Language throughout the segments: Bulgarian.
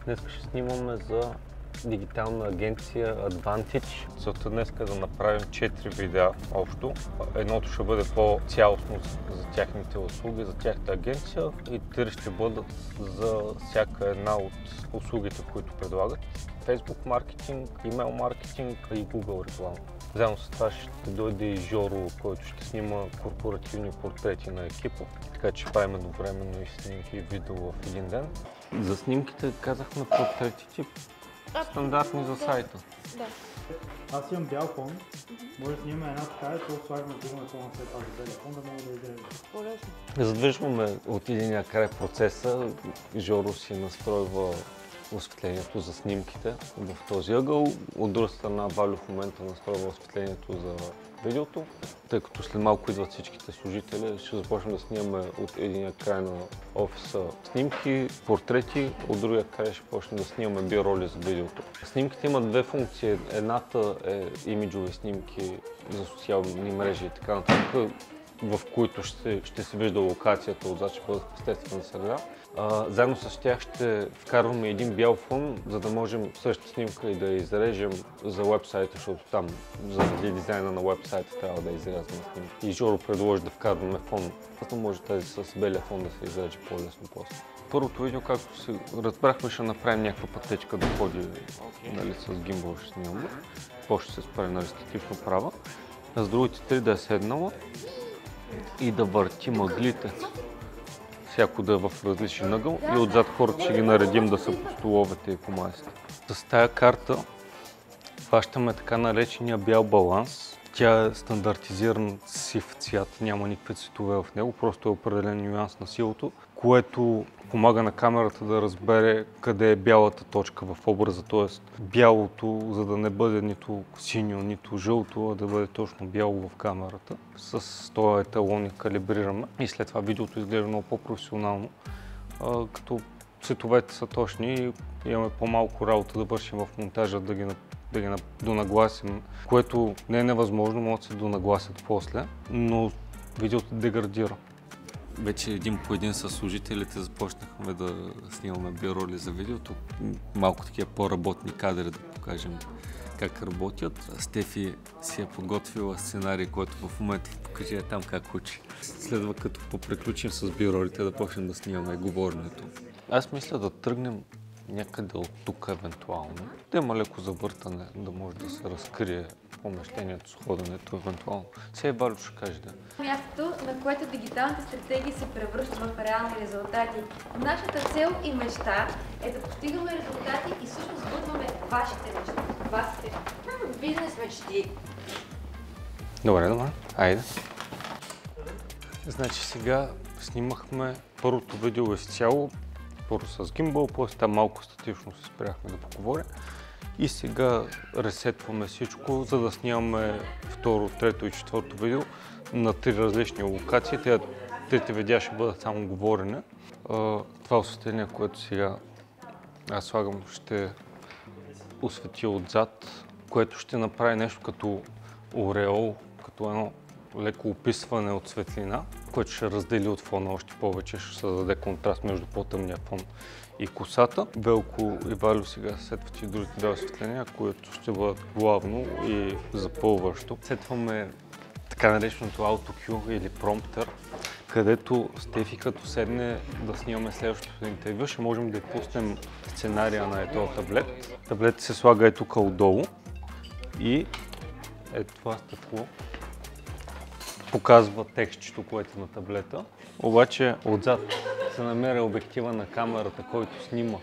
Днес ще снимаме за дигитална агенция Advantage. Целта днес е да направим 4 видеа общо. Едното ще бъде по-цялостно за тяхните услуги, за тяхната агенция и 3 ще бъдат за всяка една от услугите, които предлагат. Facebook маркетинг, имейл маркетинг и Google реклама. Заедно с това ще дойде и Жоро, който ще снима корпоративни портрети на екипа. Така че правим едновременно и снимки и видео в един ден. За снимките казахме портретите стандартни за сайта. Да. Аз имам бял фон, може да снимаме една така и то слагаме другия фон след това за белия фон, да мога да изглежда. По-лесно. Задвижваме от единия край процеса. Жоро си настройва осветлението за снимките в този ъгъл. От друга страна Валю в момента настройва осветлението за видеото. Тъй като след малко идват всичките служители, ще започнем да снимаме от единия край на офиса снимки, портрети, от другия край ще почнем да снимаме биороли за видеото. Снимките имат две функции. Едната е имиджови снимки за социални мрежи и така нататък, в които ще се вижда локацията отзад, ще бъдат в естествена среда. Заедно с тях ще вкарваме един бял фон, за да можем същата снимка и да я изрежем за уебсайта, защото там заради дизайна на уебсайта трябва да изрязваме снимки. И Жоро предложи да вкарваме фон, за да може тази с белия фон да се изреже по-лесно после. Първото видео, както си разбрахме, ще направим някаква пътечка да ходи, нали, с гимбал ще снимаме. После ще се справи на статично права. А с другите три да е седнала и да върти мъглите. Всяко да е в различен ъгъл и отзад хората ще ги наредим да са по столовете и по масите. С тая карта хващаме така наречения бял баланс. Тя е стандартизиран сив цвят, няма никакви цветове в него, просто е определен нюанс на силото, което помага на камерата да разбере къде е бялата точка в образа, т.е. бялото, за да не бъде нито синьо, нито жълто, а да бъде точно бяло в камерата. С този еталон я калибрираме и след това видеото изглежда много по-професионално, като цветовете са точни и имаме по-малко работа да вършим в монтажа, да ги донагласим, което не е невъзможно, могат да се донагласят после, но видеото деградира. Вече един по един със служителите започнахме да снимаме биороли за видеото. Малко такива по-работни кадри да покажем как работят. Стефи си е подготвила сценарий, който в момента покажи там как учи. Следва като поприключим с биоролите да почнем да снимаме говоренето. Аз мисля да тръгнем някъде от тук евентуално. Да има леко завъртане, да може да се разкрие помещението с ходенето евентуално. Сега Валю ще каже да. Мястото, на което дигиталната стратегия се превръща в реални резултати. Нашата цел и мечта е да постигаме резултати и всъщност сбъдваме вашите мечти. Вашите бизнес мечти. Добре, айде. Значи сега снимахме първото видео изцяло. Първо с гимбал, после там малко статично се спряхме да поговоря. И сега ресетваме всичко, за да снимаме второ, трето и четвърто видео на 3 различни локации. Трите видеа ще бъдат само говорене. Това осветление, което сега аз слагам, ще освети отзад, което ще направи нещо като ореол, като едно леко описване от светлина, което ще раздели от фона още повече, ще създаде контраст между по-тъмния фон и косата. Велко и Валю сега сетват и другите две осветления, които ще бъдат главно и запълващо. Сетваме така нареченото AutoCue или промптър, където Стефи като седне да снимаме следващото интервю, ще можем да пуснем сценария на този таблет. Таблетът се слага тук отдолу и това стъкло показва текстчето, което е на таблета. Обаче отзад се намеря обектива на камерата, който снима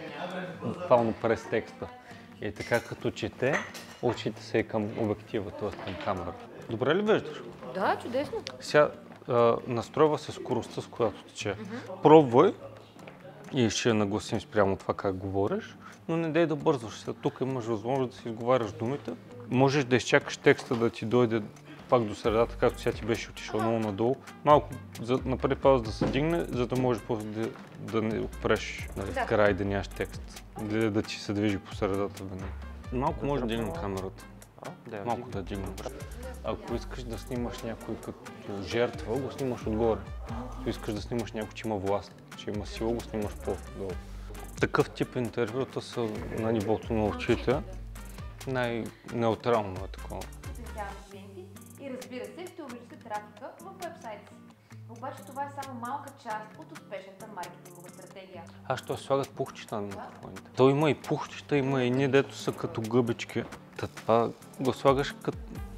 буквално през текста. И така като чете, очите се към обектива, т.е. към камерата. Добре ли виждаш? Да, чудесно. Сега настройва се скоростта, с която тече. Пробвай и ще нагласим спрямо това как говориш, но не дей да бързаш. Сега тук имаш възможност да си изговаряш думите. Можеш да изчакаш текста да ти дойде пак до средата, както сега ти беше отишъл много надолу. Малко напреди пауза да се дигне, за да може после да не опреш в края и да нямаш текст. Да ти се движи по средата винаги. Малко може да дигнем камерата. Малко да дигнем. Ако искаш да снимаш някой като жертва, го снимаш отгоре. Ако искаш да снимаш някой, че има власт, че има сила, го снимаш по-долу. Такъв тип интервюта са на нивото на очите. Най-неутрално е такова. Потенциални клиенти и разбира се, ще увеличите трафика в вебсайта си. Обаче това е само малка част от успешната маркетингова стратегия. Ще слагат пухчета на микрофоните. То има и пухчета, има и ние, дето са като гъбички. Това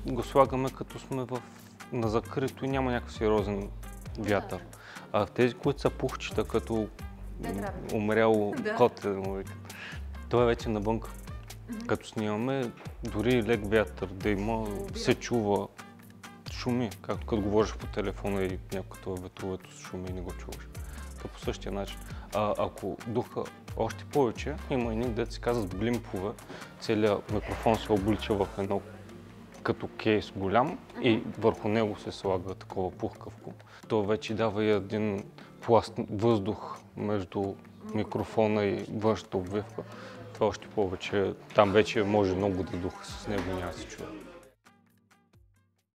го слагаме като сме на закрито и няма някакъв сериозен вятър. А тези, които са пухчета, като умрял кот, това е вече навънка. Като снимаме, дори лек вятър да има, се чува, шуми, както като говориш по телефона и някакво ветровето с шуми и не го чуваш. То по същия начин. Ако духа още повече, има едни, дето се казват блимпове, целият микрофон се облича в едно като кейс голям и върху него се слага такова пухкавко. То вече дава и един пласт въздух между микрофона и външната обвивка. Това още повече, там вече може много да духа с него, няма да се чува.